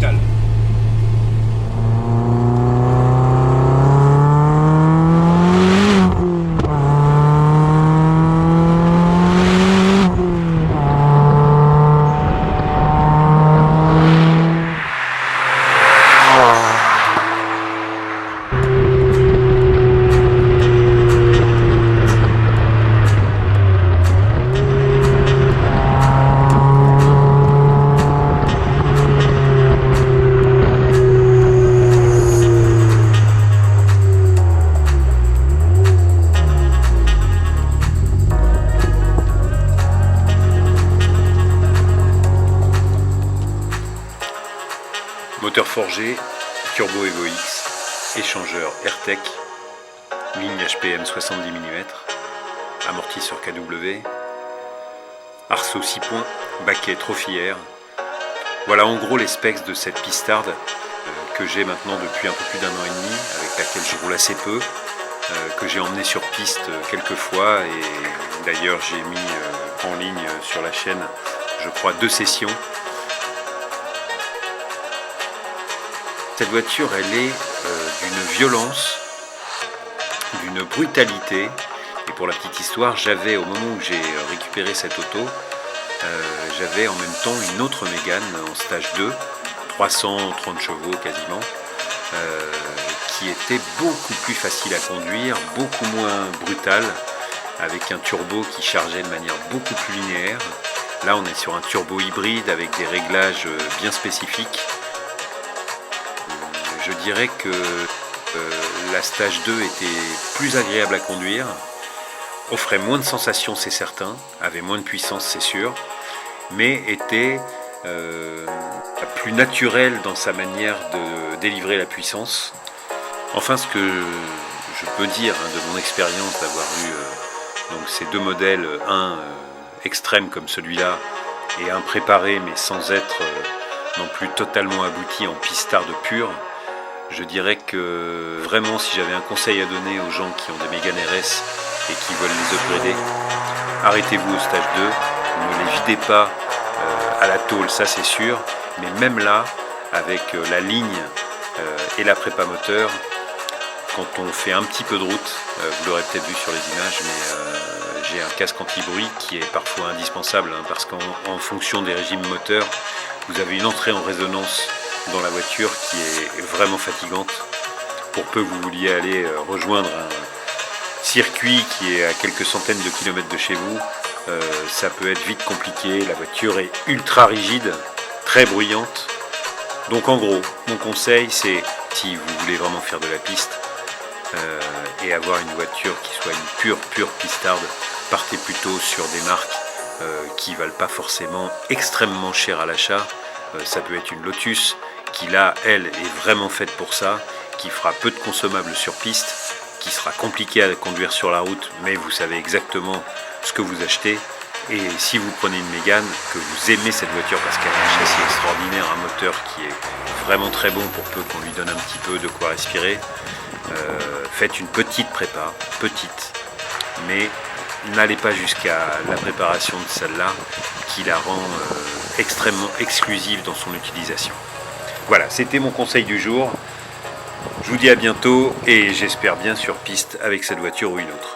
brutal. Moteur forgé, Turbo Evo X, échangeur AirTech, ligne HPM 70 mm, amortisseur KW, arceau 6 points, baquet Trophy Air. Voilà en gros les specs de cette pistarde que j'ai maintenant depuis un peu plus d'1 an et demi, avec laquelle je roule assez peu, que j'ai emmené sur piste quelques fois, et d'ailleurs j'ai mis en ligne sur la chaîne, je crois, 2 sessions. Cette voiture, elle est d'une violence, d'une brutalité. Et pour la petite histoire, j'avais, au moment où j'ai récupéré cette auto, j'avais en même temps une autre Mégane en stage 2, 330 chevaux quasiment, qui était beaucoup plus facile à conduire, beaucoup moins brutale, avec un turbo qui chargeait de manière beaucoup plus linéaire. Là, on est sur un turbo hybride avec des réglages bien spécifiques. Je dirais que la stage 2 était plus agréable à conduire, offrait moins de sensations, c'est certain, avait moins de puissance, c'est sûr, mais était plus naturelle dans sa manière de délivrer la puissance. Enfin, ce que je peux dire de mon expérience d'avoir eu donc ces 2 modèles, un extrême comme celui-là et un préparé mais sans être non plus totalement abouti en pistarde pure, je dirais que vraiment, si j'avais un conseil à donner aux gens qui ont des Mégane RS et qui veulent les upgrader, arrêtez-vous au stage 2, ne les videz pas à la tôle, ça c'est sûr, mais même là, avec la ligne et la prépa moteur, quand on fait un petit peu de route, vous l'aurez peut-être vu sur les images, mais j'ai un casque anti-bruit qui est parfois indispensable, parce qu'en fonction des régimes moteurs, vous avez une entrée en résonance dans la voiture qui est vraiment fatigante. Pour peu que vous vouliez aller rejoindre un circuit qui est à quelques centaines de kilomètres de chez vous, ça peut être vite compliqué. La voiture est ultra rigide, très bruyante. Donc en gros, mon conseil, c'est, si vous voulez vraiment faire de la piste et avoir une voiture qui soit une pure pistarde, partez plutôt sur des marques qui valent pas forcément extrêmement cher à l'achat. Ça peut être une Lotus qui là, elle, est vraiment faite pour ça, qui fera peu de consommables sur piste, qui sera compliquée à conduire sur la route, mais vous savez exactement ce que vous achetez. Et si vous prenez une Mégane, que vous aimez cette voiture parce qu'elle a un châssis extraordinaire, un moteur qui est vraiment très bon pour peu qu'on lui donne un petit peu de quoi respirer, faites une petite prépa, petite, mais n'allez pas jusqu'à la préparation de celle-là qui la rend extrêmement exclusive dans son utilisation. Voilà, c'était mon conseil du jour. Je vous dis à bientôt et j'espère bien sur piste avec cette voiture ou une autre.